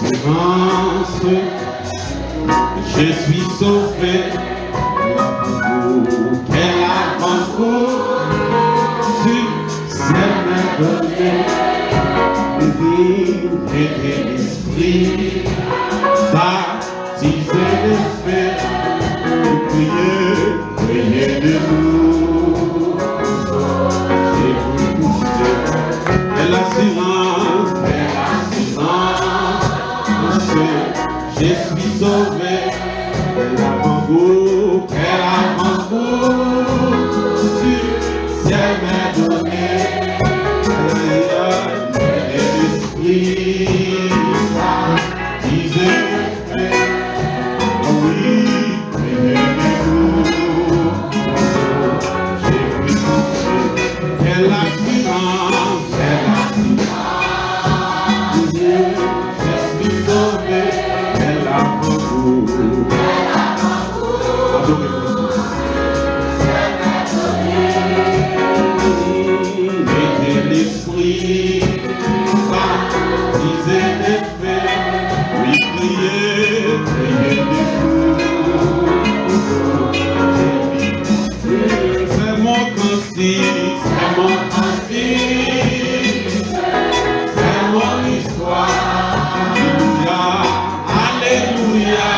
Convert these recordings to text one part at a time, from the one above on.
l'assurance, je suis sauvé. Quel avant-goût tu sais me donner, et de l'esprit, baptisé de feu, priez de nous. J'ai goûté de l'assurance, je suis sauvé. Quel avant-goût, tu sais me donner, et l'esprit, baptisé de feu, oui, priez-nous. J'ai goûté quelle assurance, je suis sauvé. Quel avant-goût, et de l'esprit, baptisé de feu, oui, priez de nous. C'est mon cantique, c'est mon cantique, c'est mon histoire. Alléluia. Alléluia.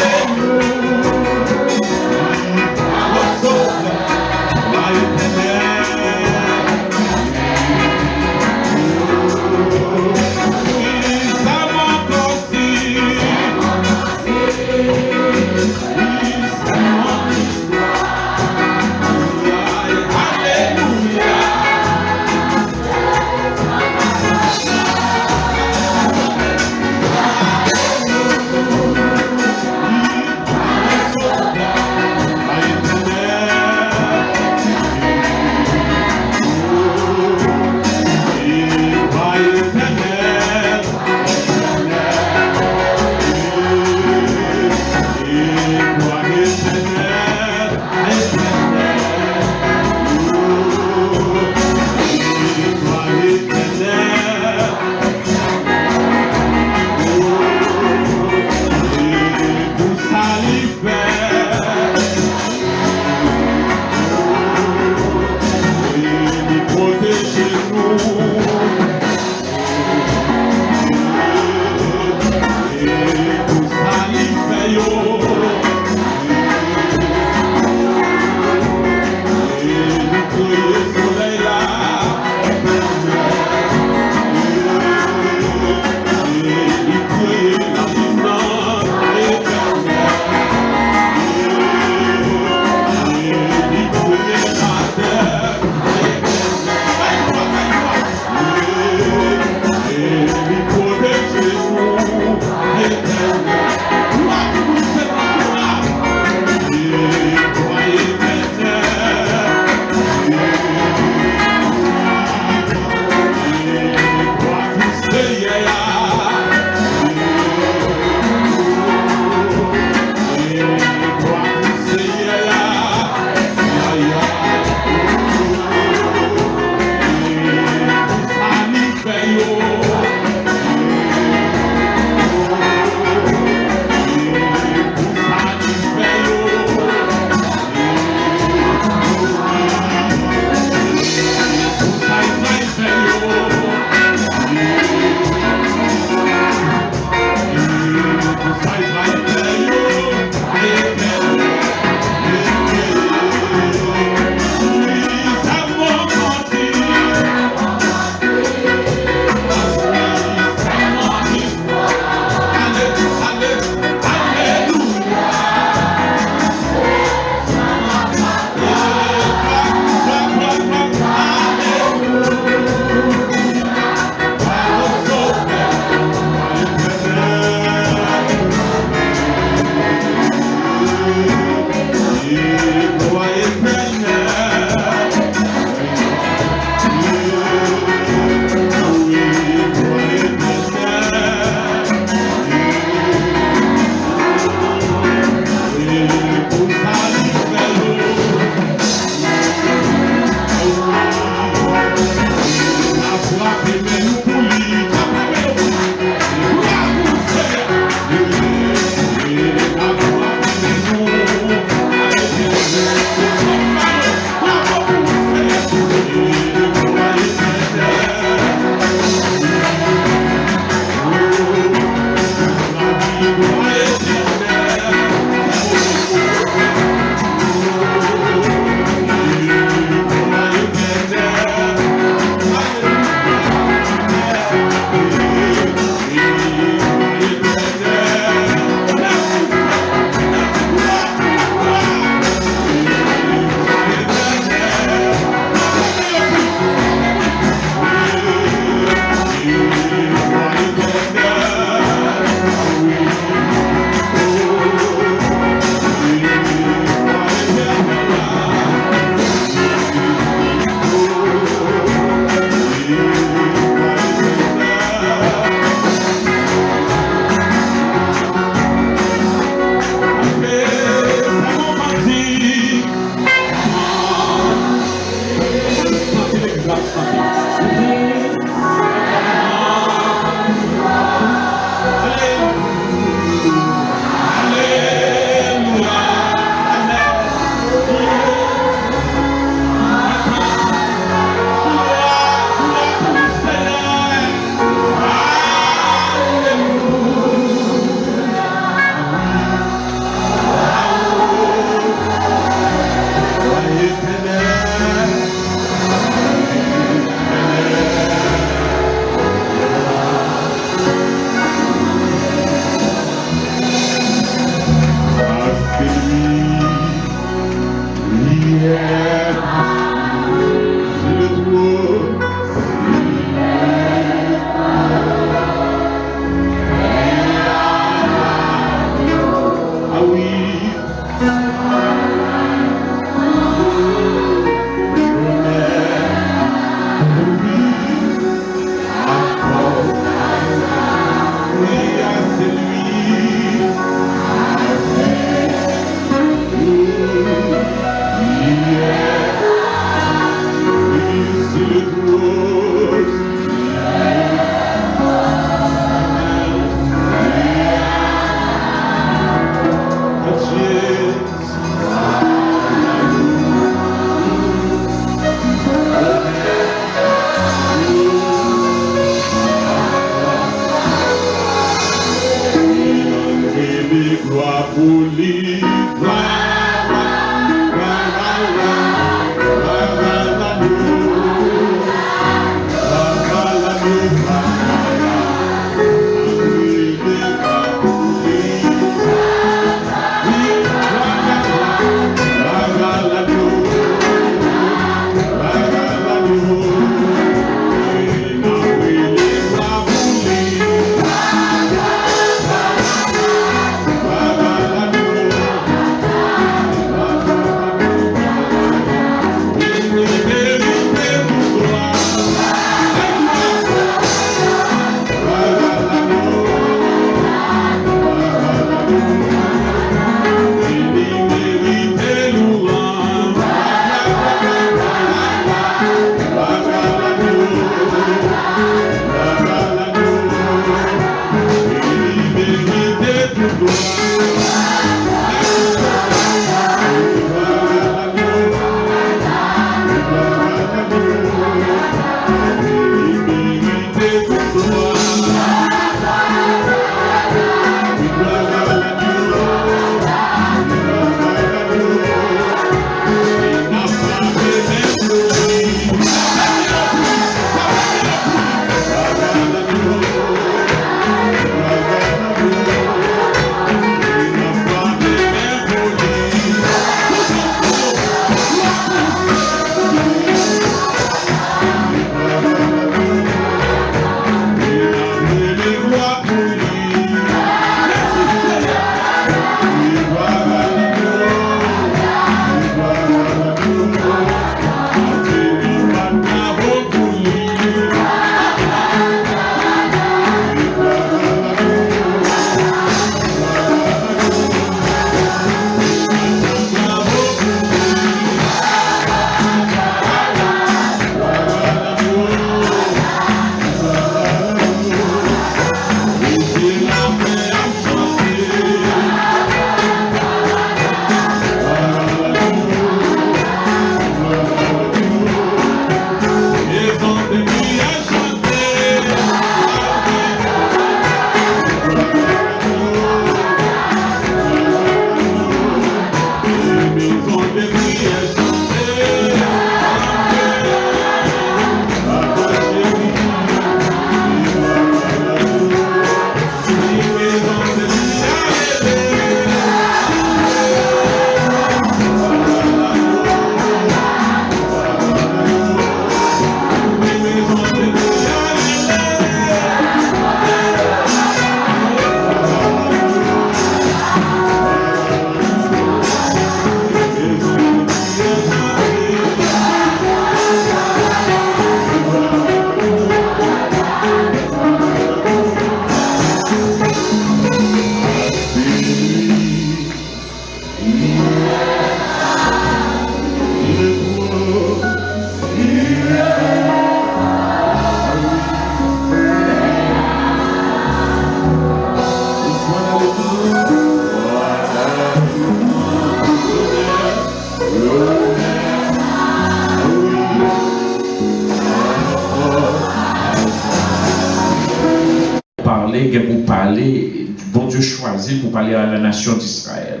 choisi pour parler à la nation d'Israël.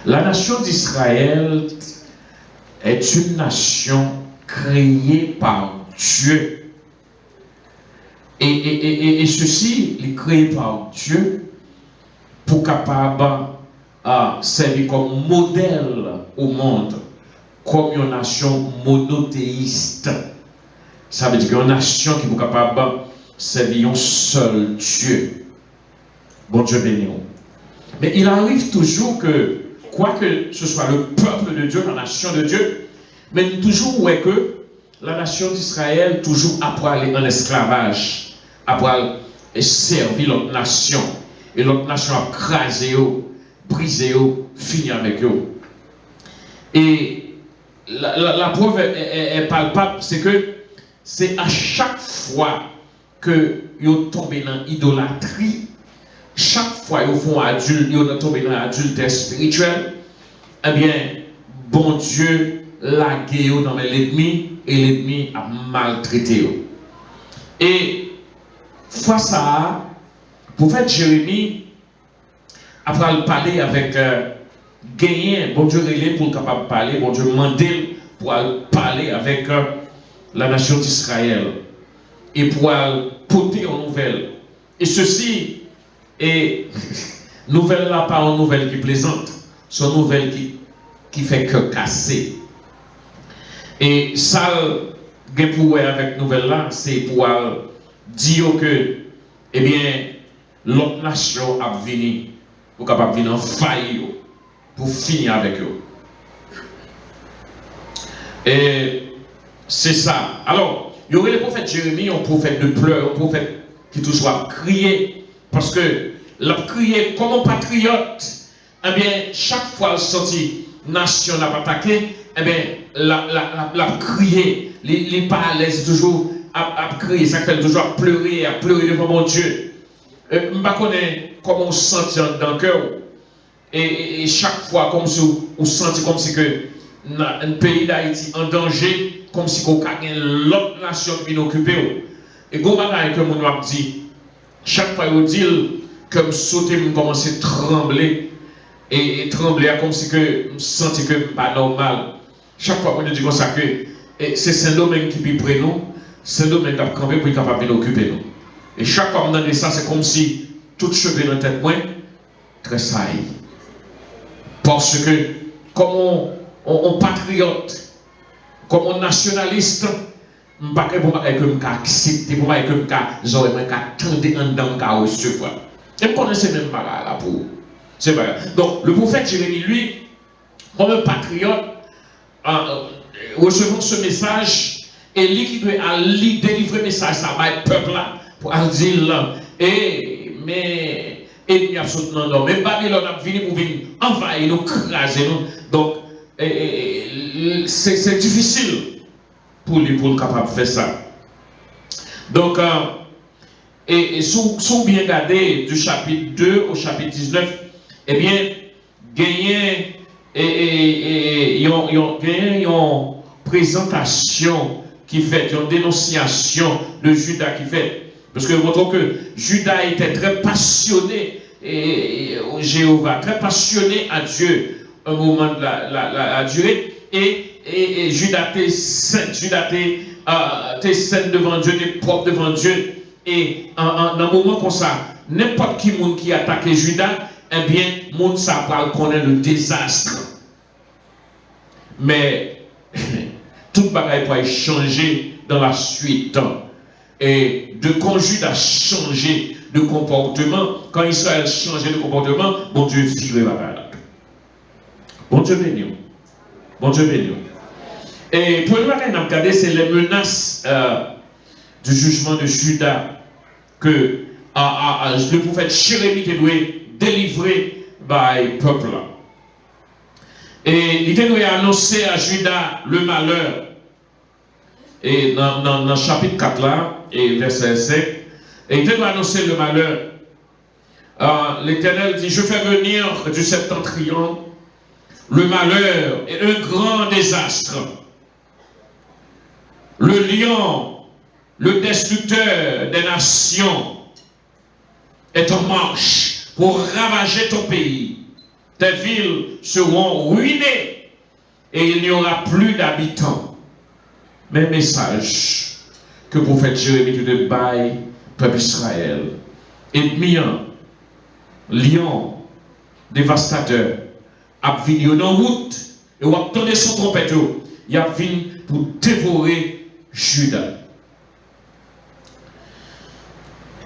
La nation d'Israël est une nation créée par Dieu. Et ceci est créé par Dieu pour capable servir comme modèle au monde, comme une nation monothéiste. Ça veut dire qu'une nation qui est capable de servir un seul Dieu. Bon Dieu béni. Mais il arrive toujours que, quoi que ce soit le peuple de Dieu, la nation de Dieu, mais toujours où est que la nation d'Israël toujours après aller en esclavage, après servir l'autre nation, et l'autre nation a crasé, brisé, fini avec eux. Et la preuve est palpable, c'est que c'est à chaque fois que ils tombent dans l'idolâtrie, chaque fois qu'ils font adulte, ils tombent dans l'adultère spirituel, eh bien, bon Dieu l'a guéri dans l'ennemi et l'ennemi a maltraité. Et face à le prophète Jérémie, après parler avec gagné, bon Dieu relé pour capable parler, bon Dieu mandé pour parler avec la nation d'Israël et pour porter une nouvelle. Et ceci est nouvelle là pas une nouvelle qui plaisante, c'est une nouvelle qui fait que casser. Et ça, pour avec nouvelle là, c'est pour dire que, eh bien, l'autre nation a venu pour capable venir en faille pour finir avec eux. Et c'est ça. Alors, il y aurait le prophète Jérémie, un prophète de pleurs, un prophète qui toujours a crié, parce que l'a crié comme un patriote. Eh bien, chaque fois le senti nation n'a pas attaqué, eh bien, l'a crié, les pas à l'aise toujours à crier, ça fait toujours à pleurer devant mon Dieu. Je ne sais pas comment on se sent dans le cœur. Et chaque fois, comme si on sentit comme si que un pays d'Haïti en danger, comme si qu'on a l'autre nation qui vient occuper. Et comme que mon a dit, chaque fois on dit que je sautais, je commence à trembler et trembler comme si que je sentais que pas normal. Chaque fois qu'on dit comme ça que c'est Saint-Domingue qui peut prendre nous, Saint-Domingue a campé pour être capable d'occuper nous. Et chaque fois qu'on dit ça, c'est comme si tout cheveu dans la tête moins très saillie. Parce que, comme on patriote, comme on nationaliste, je ne sais pas que je peux accepter, pour que je attendre en dedans recevoir. Et je connais ces mêmes bagages là pour. C'est pas grave. Donc, le prophète Jérémie, lui, comme un patriote, recevant ce message, et lui qui doit aller délivrer le message, ça va être peuple là, pour dire, mais. Et il absolument non. Mais Babylone a fini pour venir envahir nous, craser nous. Donc, c'est difficile pour lui capable de faire ça. Donc, si bien regardé du chapitre 2 au chapitre 19, eh bien, gagné une présentation qui fait, une dénonciation de Judas qui fait. Parce que vous montrez que Judas était très passionné au Jéhovah, très passionné à Dieu, un moment de la durée. Et Judas était saint, était saint devant Dieu, était propre devant Dieu. Et dans un moment comme ça, n'importe qui attaquait Judas, eh bien, monde ça parle connaît le désastre. Mais tout bagaille peut changer dans la suite. Et de quand Judas a changé de comportement, quand Israël changeait de comportement, bon Dieu virait la balle. Bon Dieu béni. Bon Dieu béni. Et pour nous regarder, c'est les menaces du jugement de Judas que le prophète Jérémie doit délivrer par le peuple. Et il doit annoncer à Judas le malheur. Et dans le chapitre 4 là, et verset 5, et il doit annoncer le malheur. L'Éternel dit, je fais venir du septentrion le malheur et un grand désastre. Le lion, le destructeur des nations, est en marche pour ravager ton pays. Tes villes seront ruinées et il n'y aura plus d'habitants. Mais message que le prophète Jérémie de bail, peuple Israël, ennemi, lion, dévastateur, a venu en route et on a entendu son trompette, il a venu pour dévorer Juda.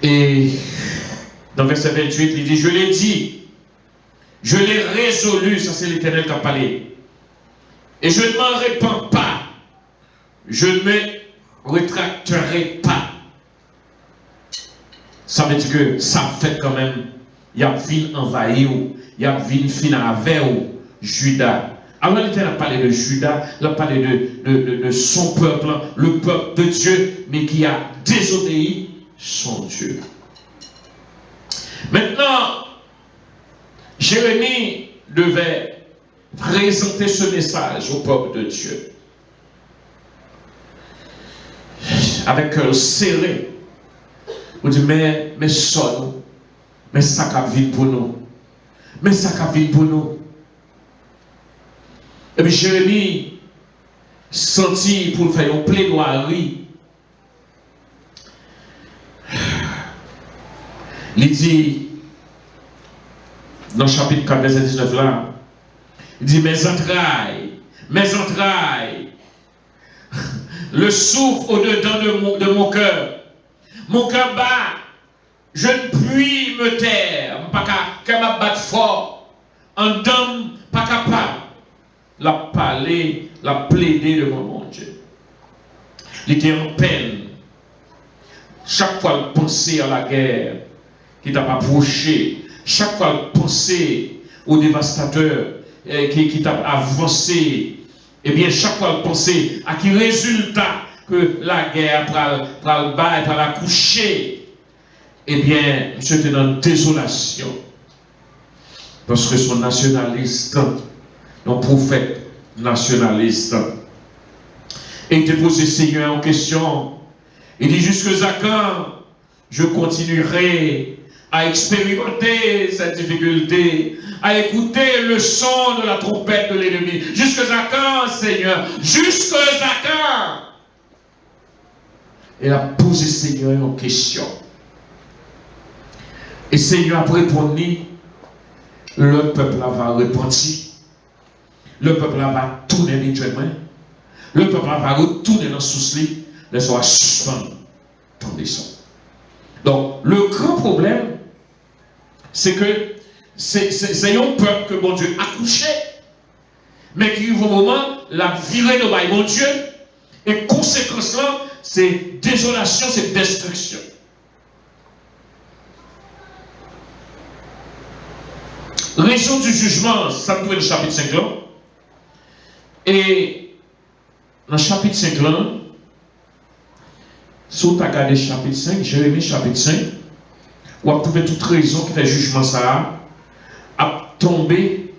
Et dans verset 28, il dit, je l'ai dit, je l'ai résolu, ça c'est l'Éternel qui a parlé. Et je ne m'en répands pas, je ne me rétracterai pas. Ça veut dire que ça fait quand même, il y a vin envahir, il y a vin fin avec Juda. Alors l'Éternel a parlé de Juda, il a parlé de son peuple, le peuple de Dieu, mais qui a désobéi son Dieu. Maintenant, Jérémie devait présenter ce message au peuple de Dieu. Avec cœur serré. On dit, mais sol, mais ça qu'a vite pour nous. Mais ça qu'a vite pour nous. Et puis Jérémie senti pour faire une plaidoirie. Il dit, dans le chapitre 4, verset 19 là, il dit, mes entrailles, le souffle au-dedans de mon cœur bat, je ne puis me taire, pas qu'à me battre fort, en dame, pas capable, la parler, la plaider devant mon Dieu. Il était en peine. Chaque fois il pensait à la guerre qui t'a approché, chaque fois il pensait au dévastateur qui t'a avancé, et bien chaque fois il pensait à qui résultat que la guerre pour le bas et pour la coucher, eh bien, monsieur était dans une désolation. Parce que son nationaliste, un prophète nationaliste, et il te pose le Seigneur en question. Il dit, jusqu'à quand je continuerai à expérimenter cette difficulté, à écouter le son de la trompette de l'ennemi. Jusqu'à quand, Seigneur? Jusqu'à quand? Il a posé le Seigneur en question. Et le Seigneur a répondu, le peuple va repentir. Le peuple va tourner mutuellement. Le peuple va retourner dans le souci. Les soins suspendus ton descend. Donc, le grand problème, c'est que c'est un peuple que mon Dieu a couché, mais qui, au moment, l'a viré de mon Dieu, et conséquence là, c'est désolation, c'est destruction. Raison du jugement, ça trouve le chapitre 5 là. Et dans le chapitre 5 là, si vous regardez le chapitre 5, Jérémie chapitre 5, vous avez trouvé toute raison qui fait jugement ça, a tombé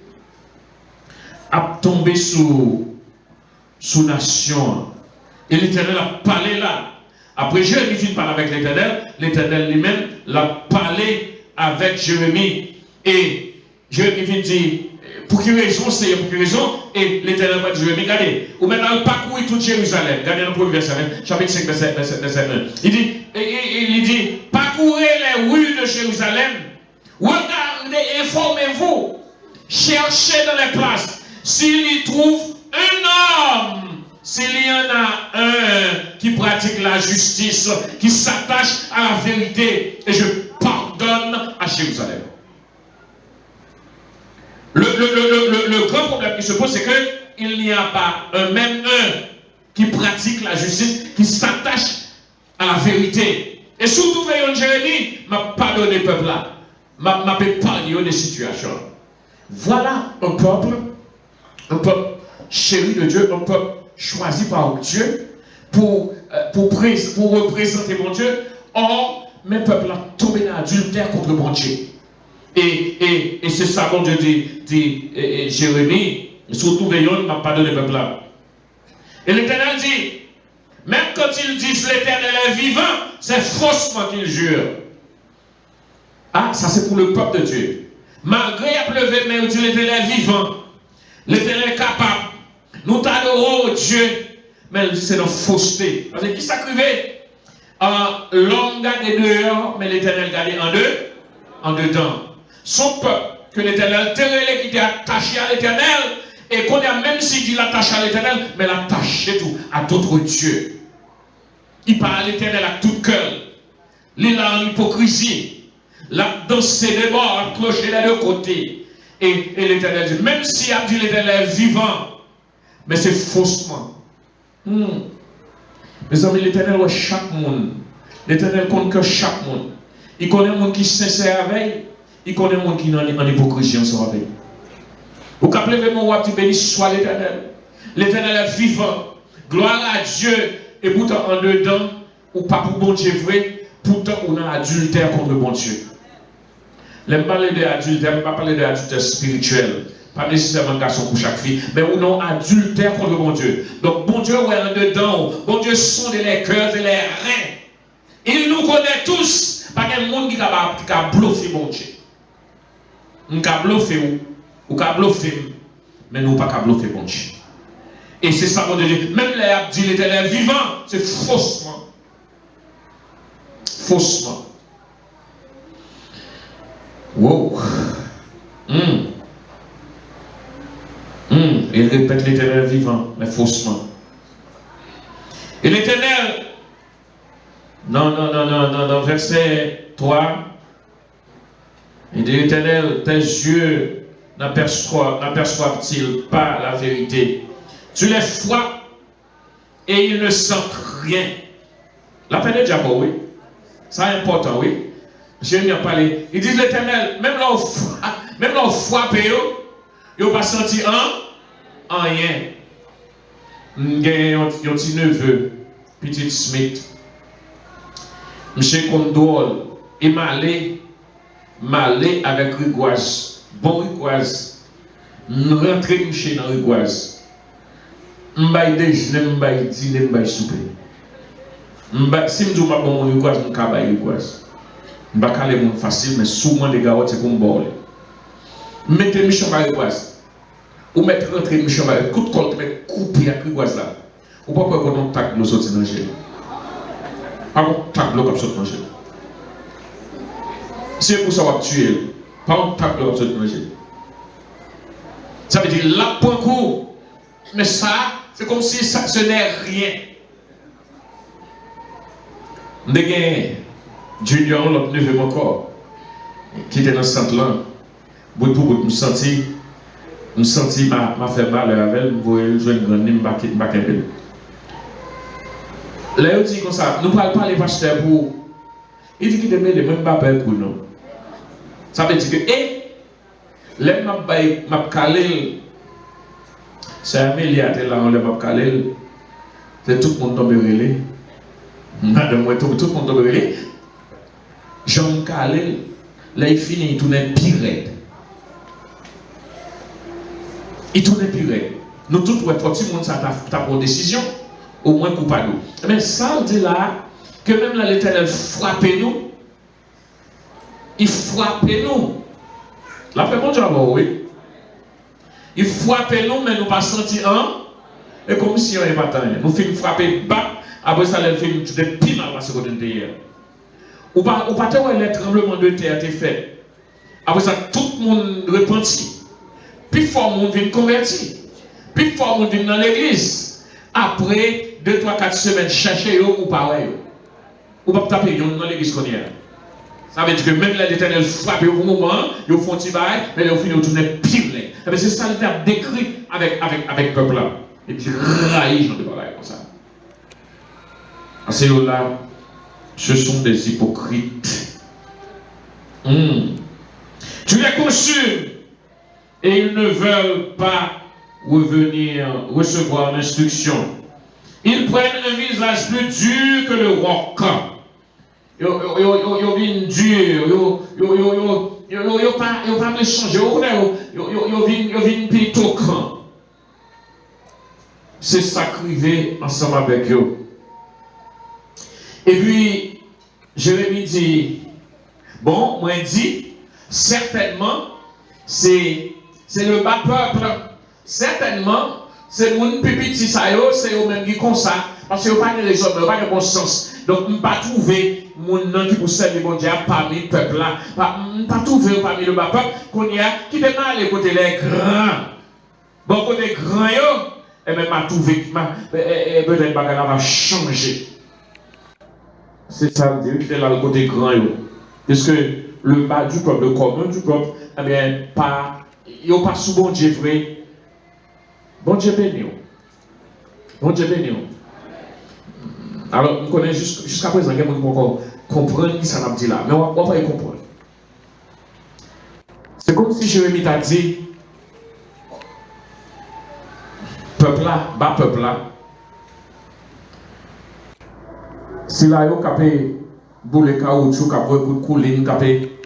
sous nation. Et l'Éternel a parlé là. Après Jérémie finit par parler avec l'Éternel lui-même l'a parlé avec Jérémie. Et Jérémie finit dit, pour quelle raison, Seigneur, pour quelle raison? Et l'Éternel va dire, Jérémie, regardez, ou maintenant il parcourt tout Jérusalem. Regardez dans le premier verset, chapitre 5, verset 1. Il dit, parcourez les rues de Jérusalem, regardez, informez-vous, cherchez dans les places, s'il y trouve un homme, s'il y en a un qui pratique la justice, qui s'attache à la vérité, et je pardonne à Jérusalem. Le grand problème qui se pose, c'est qu'il n'y a pas même un qui pratique la justice, qui s'attache à la vérité. Et surtout, voyons Jérémie, m'a pardonné le peuple là, m'a épargné des situations. Voilà un peuple chéri de Dieu, un peuple choisi par Dieu pour représenter mon Dieu. Or, mes peuples ont tombé dans l'adultère contre mon Dieu. Et c'est ça, mon Dieu dit Jérémie, surtout veillons, m'a pardonné le peuple là. Et l'Éternel dit, même quand ils disent l'Éternel est vivant, c'est faussement qu'ils jurent. Ah, ça c'est pour le peuple de Dieu. Malgré qu'il a pleuvé, mais Dieu l'Éternel vivant. L'Éternel capable. Nous t'adorons Dieu. Mais c'est dans fausseté. Parce que qui s'acrivait? L'homme gardait dehors, mais l'Éternel gardait en dedans. Son peuple, que l'Éternel terrelait, qui était attaché à l'Éternel, et qu'on a même si dit l'attaché à l'Éternel, mais l'attaché tout à d'autres dieux. Il parle à l'Éternel à tout cœur. Il a en hypocrisie. La danse des bords, clocher des deux côtés. Et l'Éternel dit, même si a dit l'Éternel vivant, mais c'est faussement. Mes amis, l'Éternel voit chaque monde. L'Éternel connaît que chaque monde. Il connaît le monde qui est sincère avec. Il connaît le monde qui est en hypocrisie avec. Vous captez mon roi, tu bénis soit l'Éternel. L'Éternel est vivant. Gloire à Dieu. Et pourtant, en dedans, ou pas pour bon Dieu vrai, pourtant, on a adultère contre bon Dieu. Je ne parle pas d'adultère, je ne parle pas d'adultère spirituel. Pas nécessairement garçon pour chaque fille, mais on a adultère contre bon Dieu. Donc, bon Dieu, ouais, en dedans, bon Dieu sonde les cœurs et les reins. Il nous connaît tous. Pas qu'il y a un monde qui a bluffé bon Dieu. On a bluffé ou a bluffé, mais nous pas qu'à bluffé bon Dieu. Et c'est ça, mon Dieu. Même les abdis, l'Éternel vivant, c'est faussement. Faussement. Wow. Il répète l'Éternel vivant, mais faussement. Et l'Éternel, non, verset 3, il dit l'Éternel, tes yeux n'aperçoivent-ils pas la vérité? Tu les frappes et ils ne sentent rien. La peine de diable, oui. Ça est important, oui. J'ai bien parlé. Il dit l'Éternel, même là où frappe, il n'a pas senti rien. J'ai un petit neveu, petit Smith. Monsieur Condol, il m'a allé avec Rigoise. Bon Rigoise. Rentré chez dans Rigoise. M'baye déjeuner, m'baye dîner, m'baye souper. Si je dis que bon Rigoise, je vais bailler Rigoise. Je ne vais pas aller facile, mais souvent les gars, c'est comme bon. Mettez Michel Rigoise. Ou mettre rentrer Michel Rigoise. Coup de colle, couper avec Rigoise là. Ou pas pour qu'on tac l'eau sortir dans le gel. Pas qu'on tac l'eau comme ça dans le gel. C'est pour ça qu'on va tuer. Pas qu'on tac l'eau comme ça dans le gel. Ça veut dire là, point court. Mais ça, c'est comme si ça, ce n'est rien. Ndege Junior, l'autre neveu encore, qui était dans ce centre-là, pour me sentir m'a fait mal avec elle, pour elle jouer une grande ligne, m'a qu'elle. Là, il dit comme ça, nous ne parlons pas les pasteurs pour. Il dit qu'il aimait les mêmes papiers pour nous. Ça veut dire que, les m'a calé. C'est Amélie à là, on l'a calé. C'est tout le monde tombé relais. Madame, tout le monde tombé relais. Jean Calais, là il finit, il tourne pire. Il tourne pire. Nous tous, pour tout le monde, ça t'a pris une décision, au moins coupable. Mais ça, on dit là, que même là, l'Éternel frappe nous. Il frappe nous. La fait bon job, oui. Il frappe nous, mais nous pas senti et comme si on n'est pas tant. Nous faisons frapper bas, après ça, nous faisons tout de pire mal parce qu'on est derrière. Ou pas le tremblement de terre été fait. Après ça, tout le monde repentit. Puis fort le monde vient convertir. Puis fort le monde vient dans l'église. Après 2, 3, 4 semaines, chercher ou pas. Ou pas taper dans l'église qu'on est. Ça veut dire que même l'Éternel frappe au moment, ils font un petit bail, mais ils finissent tourner pire. C'est ça qu'il a décrit avec le peuple là. Et puis raïs dans des bagailles comme ça. Ces là, ce sont des hypocrites. Tu les consumes et ils ne veulent pas recevoir l'instruction. Ils prennent un visage plus dur que le roc. Ils viennent durs, ils pas me changer, ils viennent plutôt grand. C'est sacrifié ensemble avec eux. Et puis, Jérémie dit, Bon, moi dit, certainement, c'est le bas peuple. Certainement, c'est mon petit sayo, c'est eux même qui comme ça. Parce que pas de raison, pas de bon sens. Donc, je ne pas trouver mon nom qui pour servir mon Dieu parmi le peuple là. Je ne pas trouver parmi le bas peuple qu'on y a qui est mal côté les grands. Bon, côté grands, et même pas trouver, peut-être que va changer. C'est ça le dire, c'est là le côté grand. Parce que le bas du peuple, le commun du peuple, eh bien, il n'y a pas sous bon Dieu vrai. Bon Dieu béni. Bon Dieu béni. Alors, nous connaissons jusqu'à présent, il y a des gens qui comprennent ce que ça m'a dit là. Mais on va pas y comprendre. C'est comme si Jérémie t'a dit, peuple là, bas peuple là, si là, il y a capé boule caoutchouc, capé couler, capé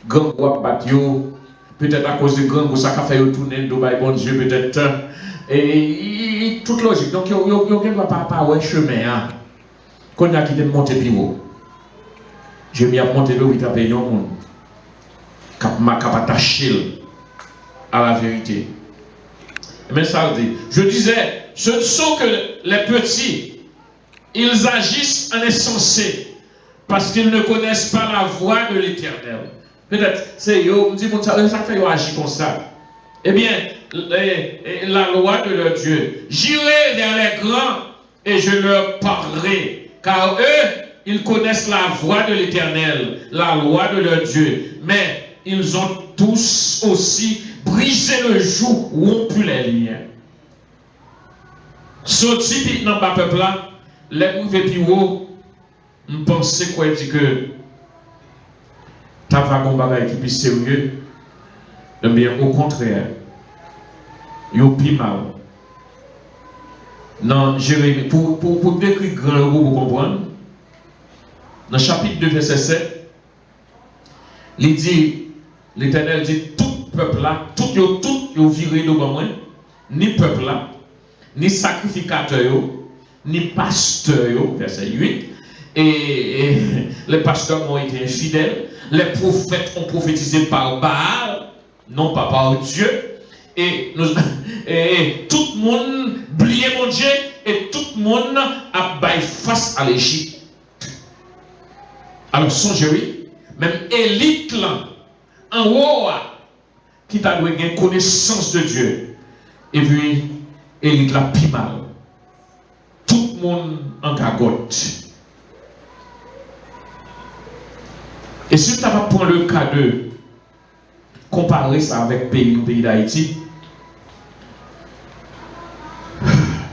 gang ou batio, peut-être à cause de gang ou ça a fait tourner Dubaï, bon Dieu, peut-être. Et toute logique. Donc, il y a pas ouais chemin. Quand on a quitté monter plus haut, je m'y ai monté le 8 à payer un monde. M'a attaché à la vérité. Mais ça dit, je disais, ce ne sont que les petits, ils agissent en insensé parce qu'ils ne connaissent pas la voie de l'Éternel. Peut-être, c'est eux, on me dit, ça fait agir comme ça. Eh bien, la loi de leur Dieu, j'irai vers les grands et je leur parlerai, car eux, ils connaissent la voie de l'Éternel, la loi de leur Dieu, mais ils ont tous aussi brisé le joug, rompu les liens. Sorti dans le peuple là, les mauvais pivots, je pensais quoi dit que ta vague bagaille qui est sérieux, eh bien au contraire, yo pi mal. Non, Jérémie, pour décrire grand pour comprendre, dans le chapitre 2, verset 7, il dit, l'Éternel dit, tout peuple là, tout yo viré de moi, ni peuple là, ni sacrificateur, ni pasteur, verset 8, et les pasteurs ont été infidèles, les prophètes ont prophétisé par Baal, non pas par Dieu, et tout le monde oublié mon Dieu, et tout le monde a baillé face à l'Égypte. Alors songez, même élite là, en haut, qui t'a donné une connaissance de Dieu, et puis élite là, plus mal. Tout le monde en cagotte. Et si tu vas prendre le cas de comparer ça avec le pays d'Haïti,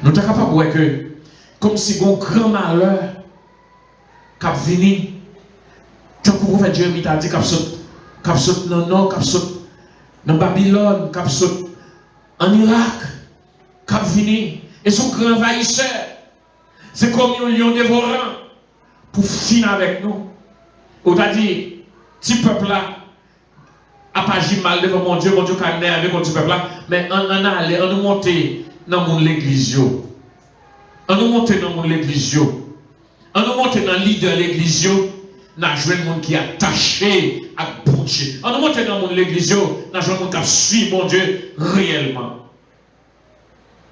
nous sommes capables de voir que, comme si un grand malheur qui a venu, tant que le prophète Jérémie t'a dit qu'il saute dans le nord, qu'il saute dans Babylone, qu'il saute en Irak, qu'il venu, et son grand envahisseur, c'est comme un lion dévorant pour finir avec nous. On t'a dit, petit peuple là, a pas agi mal devant mon Dieu qui a énervé contre ce peuple là, mais on allait, on nous montait dans mon l'église. On nous montait dans mon l'église. On nous montait dans le leader de l'église. On a joué le monde qui est attaché à bon Dieu. On nous montait dans mon l'église. On a joué le monde qui suit mon Dieu réellement.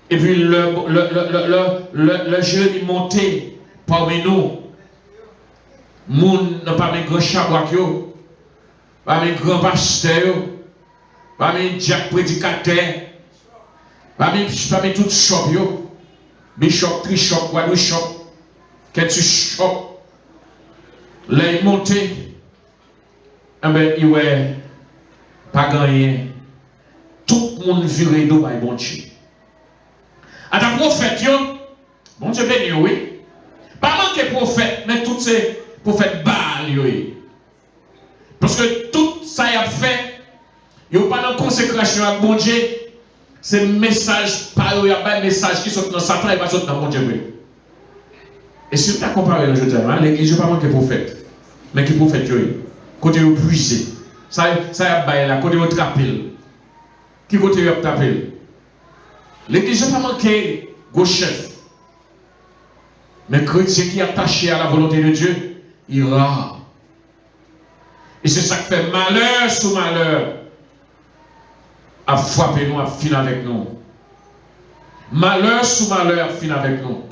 Et puis le jeune est monté parmi nous. Moun n'a pas mes grands chabouak yo, pas mes grands pasteurs, pas mes Jack prédicateurs, pas mes tout shop yo, bishop, trishop, wadou shop, ketu shop, les montés, eh ben il ouais pas gagné, tout le monde viré d'eau par bon Dieu. À ta prophète yo, bon Dieu béni oui, pas manquer prophète, mais toutes ces prophète Baal. Parce que tout ça y a fait, il n'y a pas de consécration avec mon Dieu. C'est un message, pas un message qui sort dans Satan et pas sort dans mon Dieu. Et si tu as comparé le jeu de l'église, pas manqué prophète, mais qui prophète, côté vous puisez. Ça y a baillé là, côté vous trapez. Qui côté vous trapez? L'église pas manqué gros chef. Mais chrétien qui est attaché à la volonté de Dieu, ira. Et c'est ça qui fait malheur sous malheur. À frapper nous, à finir avec nous. Malheur sous malheur, à finir avec nous.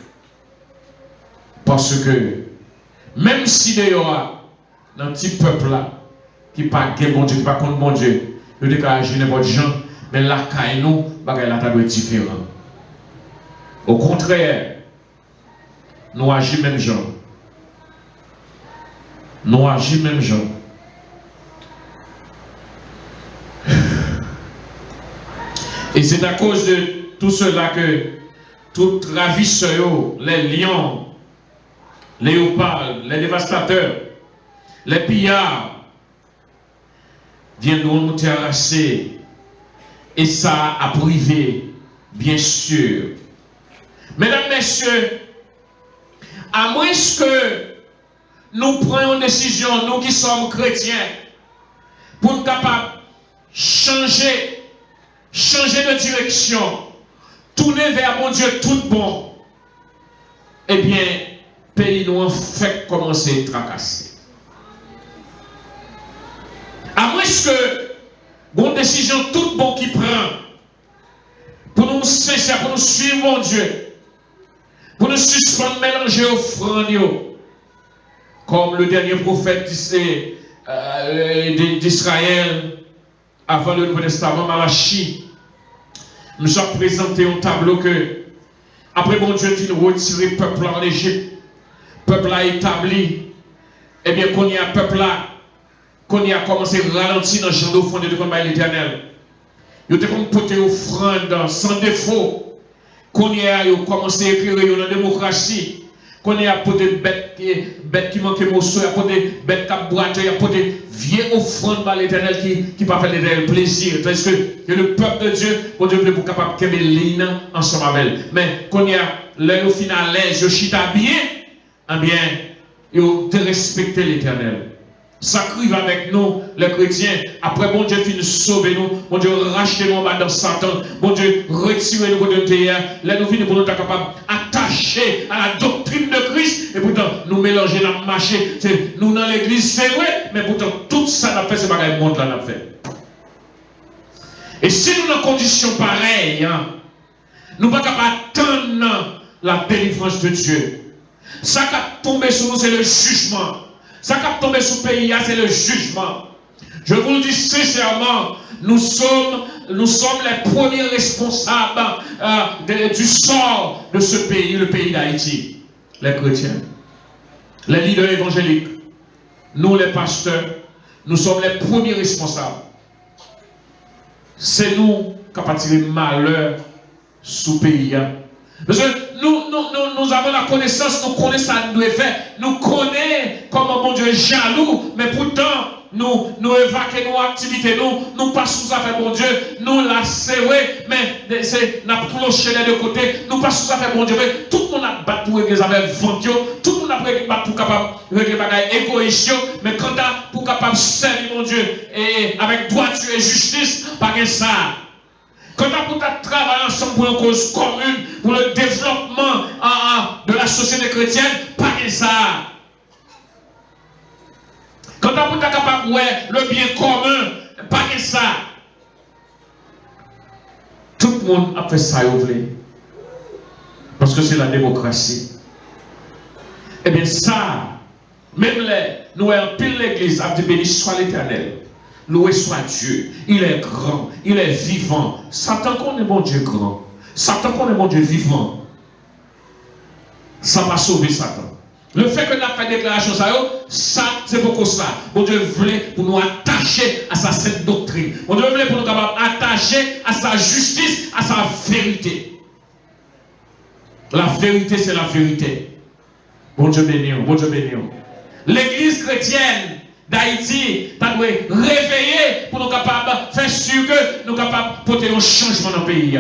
Parce que, même si il y aura un petit peuple là, qui n'est pas bon Dieu, qui n'est pas contre bon Dieu, il y a agir n'importe gens, mais là, quand nous, la doit être différent. Au contraire, nous agissons même gens. Nous agissons même gens. Et c'est à cause de tout cela que tout ravisseur, les lions, les léopards, les dévastateurs, les pillards viennent nous terrasser. Et ça a privé, bien sûr. Mesdames, messieurs, à moins que nous prenions une décision, nous qui sommes chrétiens, pour être capables de changer de direction, tourner vers mon Dieu tout bon, eh bien, pays nous en fait commencer à tracasser. À moins que une décision toute bonne qui prend pour nous cesser, pour nous suivre mon Dieu, pour nous suspendre, mélanger offrandes, comme le dernier prophète d'Israël avant le Nouveau Testament, Malachie, nous avons présenté un tableau que, après mon Dieu vient retirer le peuple en Égypte, le peuple a établi, eh bien, qu'on y a un peuple là, qu'on y a commencé à ralentir dans le champ d'offrande de l'Éternel. Il était comme porter offrande sans défaut. Qu'on y a commencé à écrire dans la démocratie. Qu'on y a porté bête qui manquait morceau, il y a porté bête qui boite, il y a porté vieille offrande par l'Éternel qui va faire l'Éternel plaisir. Parce que le peuple de Dieu, pour Dieu pour capable de mener ensemble avec elle. Mais qu'on y a l'air au final, je chita bien, eh bien, il faut respecter l'Éternel. Ça arrive avec nous, les chrétiens. Après, bon Dieu finit sauver nous. Bon Dieu racheter nous dans Satan. Bon Dieu retirer nous de terre. Là, nous finissons pour nous être capables d'attacher à la doctrine de Christ. Et pourtant, nous mélanger dans le marché. Nous dans l'église, c'est vrai. Mais pourtant, tout ça n'a fait, c'est pas le monde là n'a fait. Et si nous dans conditions pareilles, nous ne pouvons pas attendre la délivrance de Dieu. Ça qui a tombé sur nous, c'est le jugement. Ça qui a tombé sur le pays, c'est le jugement. Je vous le dis sincèrement, nous sommes les premiers responsables du sort de ce pays, le pays d'Haïti. Les chrétiens, les leaders évangéliques, nous les pasteurs, nous sommes les premiers responsables. C'est nous qui avons tiré malheur sous le pays. Parce que nous avons la connaissance, nous connaissons ça nous faire, nous connaissons comment mon Dieu est jaloux, mais pourtant nous évacuons nos activités, nous passons sous affaire mon Dieu, nous la serrer, mais c'est n'a cloché les deux côtés, nous passons sous affaire mon Dieu, mais tout le monde a battu pour régler avec ventre, tout le monde a battu pour capable régler bagaille égoïste, mais quand pour capable servir mon Dieu et avec droiture et justice, pas que ça. Quand on a travaillé ensemble pour une cause commune, pour le développement de la société chrétienne, pas que ça. Quand on est capable de le bien commun, pas que ça. Tout le monde a fait ça, vous voulez. Parce que c'est la démocratie. Eh bien ça, même nous avons pile l'église, a dit béni soit l'Éternel. Loué soit Dieu. Il est grand. Il est vivant. Satan connaît mon Dieu grand. Satan connaît mon Dieu vivant. Ça va sauver Satan. Le fait que nous avons fait déclaration, ça, c'est beaucoup ça. Mon Dieu voulait pour nous attacher à sa sainte doctrine. Mon Dieu voulait pour nous attacher à sa justice, à sa vérité. La vérité, c'est la vérité. Bon Dieu béni. Bon Dieu béni. L'église chrétienne d'Haïti, tu dois réveiller pour nous capables de faire sûr que nous sommes capables de porter un changement dans le pays.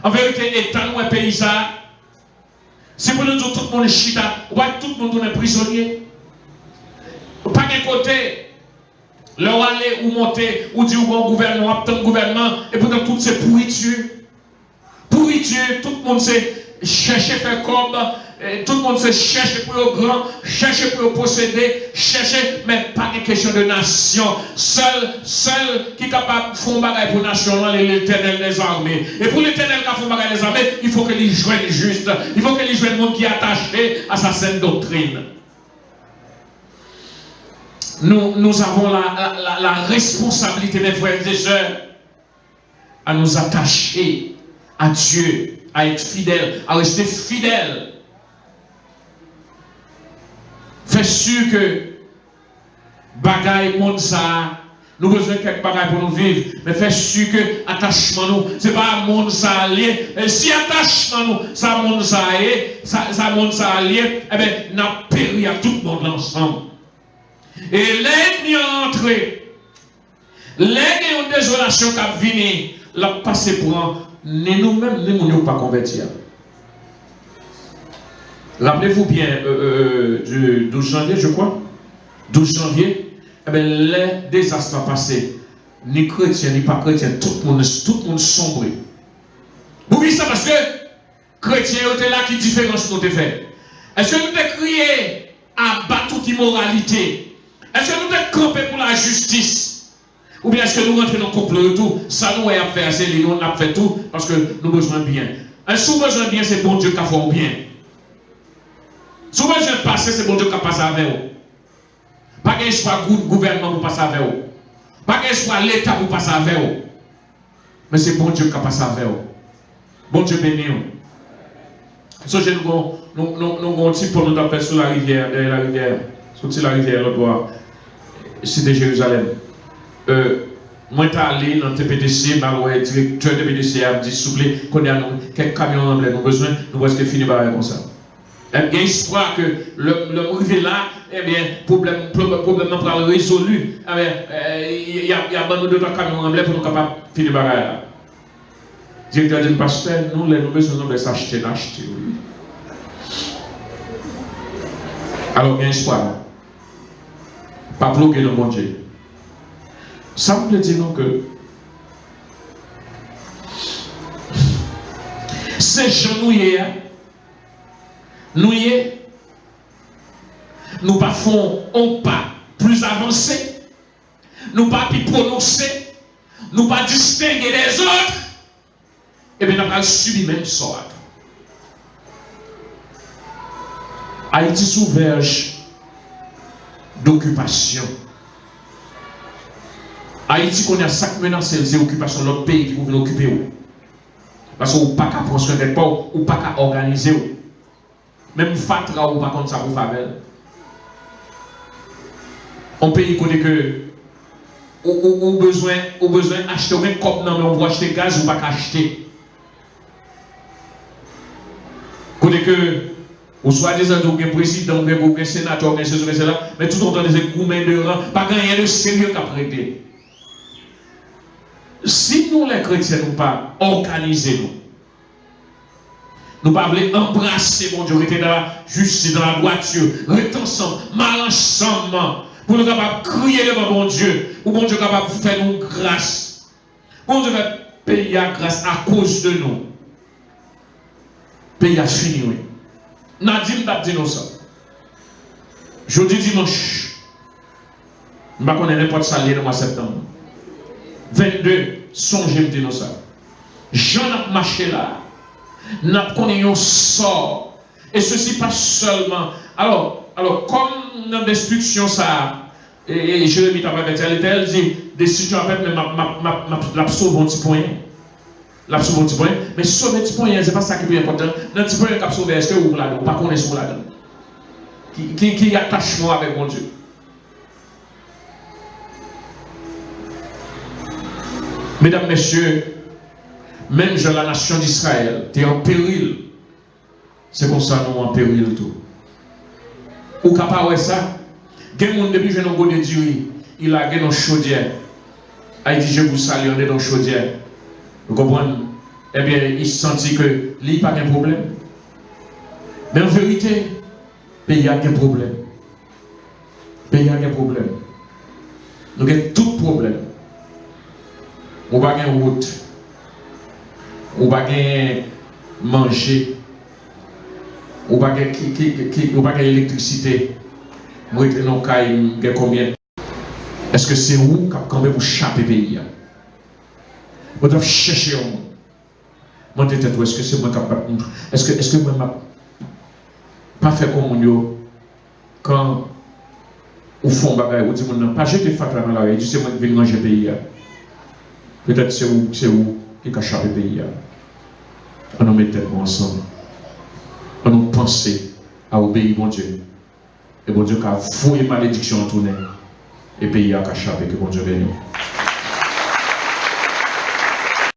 En vérité, étant nous un pays ça, c'est pour nous dire tout le monde est chita, tout le monde est prisonnier. Pas d'un côté, leur aller ou monter, ou dire bon gouvernement, tant gouvernement, et pourtant tout c'est pourriture. Pourriture, tout le monde c'est chercher faire comme, tout le monde se cherche pour le grand, chercher pour le posséder, chercher, mais pas une question de nation. Seul qui est capable de faire un bagage pour la nation, c'est l'Éternel des armées. Et pour l'Éternel qui a fait un bagage des armées, il faut qu'il joigne juste. Il faut qu'il joigne le monde qui est attaché à sa saine doctrine. Nous avons la responsabilité, mes frères et sœurs, à nous attacher à Dieu, à être fidèles, à rester fidèles. Fais sûr que bagaille monde ça, nous avons besoin de quelques bagailles pour nous vivre, mais fais sûr que attachement nous, c'est pas monde ça allié. Et si attachement nous, ça monde ça allié, ça monde ça allié, eh bien, n'a péri à tout le monde ensemble. Et l'ennemi entré, l'ennemi une désolation qui a venu, l'a passé pour un, nous-mêmes, nous ne sommes pas convertis. Rappelez-vous bien du 12 janvier, je crois, 12 janvier, eh bien, les désastres passés, ni chrétiens, ni pas chrétiens, tout le monde sombré. Vous voyez ça parce que chrétiens étaient là, qui différence nous fait. Est-ce que nous avons crié à battre toute immoralité? Est-ce que nous avons campé pour la justice? Ou bien est-ce que nous rentrons dans le complot et tout? Ça nous a fait assez, on a fait tout parce que nous avons besoin de bien. Si nous avons besoin de bien, c'est bon Dieu qui a fait bien. Si vous avez besoin de passer, c'est bon Dieu qui a passé avec vous. Pas qu'il soit le gouvernement pour passer avec vous. Pas qu'il soit l'État pour passer avec vous. Mais c'est bon Dieu qui a passé avec vous. Bon Dieu béni. So, nous avons un petit peu nous faire sur la rivière, derrière la rivière. Sur la rivière, l'autre bois. Cité Jérusalem. Moi, je suis allé dans le TPDC, le directeur de TPDC a dit, s'il vous plaît, qu'on a quelques camions en nous besoin, nous presque fini par comme ça. Il y a espoir que le arrivé là, eh bien, problème pour le résolu. Il y a beaucoup de camions en pour nous capables de finir par là. Le directeur dit, pasteur, nous, les besoin de s'acheter, d'acheter. Alors, il y a espoir. Pas bloquer le bon Dieu. Ça veut dire non que ces gens nous pas font un pas plus avancé, nous pas plus prononcé, nous pas distinguer des autres, et bien nous avons subi même sort. Haïti sous verge d'occupation. Haïti connaît chaque menace, c'est l'occupation de l'autre pays qui veut l'occuper. Parce qu'on n'a pas qu'à prendre soin d'être pauvre, ou pas qu'à organiser. Même Fatra ou pas contre ça pour faire. Un pays connaît que ou besoin d'acheter un cop, non, mais on va acheter gaz ou pas qu'à acheter. Connaît que ou soit des gens qui sont président, ou sénateur, ou cela, mais tout le temps des gourmets de rang, pas rien de sérieux qu'à prêter. Si nous les chrétiens nous pas organiser nous pas voulons embrasser mon Dieu, rester dans la justice, dans la droiture, rester ensemble, mal ensemble, pour nous capables de crier devant mon Dieu, pour mon Dieu capable de faire nous grâce. Mon Dieu va payer la grâce à cause de nous. Pays a fini, oui. Nadim t'a dit nous ça. Jeudi dimanche, je ne connais n'importe ça le mois de septembre. 22, songez me dire ça. Jean a marché là. N'a connu un sort. Et ceci pas seulement. Alors comme dans l'instruction ça, et Jérémie t'a pas dit, elle dit, décision en fait, mais l'absorbe un petit point. L'absorbe un petit point. Mais sauver un petit point, c'est pas ça qui est important. Dans un petit point, l'absorbe, est-ce que vous l'avez, pas connaître ce que vous l'avez. Qui attachement avec mon Dieu. Mesdames, messieurs, même dans la nation d'Israël, tu es en péril. C'est comme ça nous en péril tout. Ou capable de ça, quelqu'un depuis que je n'ai Dieu, il a gagné dans chaudière. Il dit, je vous salue, on est dans chaudière. Vous comprenez? Eh bien, il sentit que il n'y a pas de problème. Mais en vérité, il y a un problème. Il y a un problème. Nous avons tout problème. On va gagner route. On va gagner manger. ou pas d'électricité, moi je non combien? Est-ce que c'est où quand même vous chaper pays? Vous devez chercher un monde. Moi je est-ce que c'est moi capable? Est-ce que moi pas fait comme yo quand au fond bagaille ou dit non pas jeter fatwa dans la rue, c'est moi qui viens manger pays. Peut-être c'est où qui a chaper pays. On nous met tête ensemble. On nous penser à obéir mon Dieu. Et bon Dieu qui a fouillé malédiction en tournée. Et pays a cachapé que bon Dieu bénisse.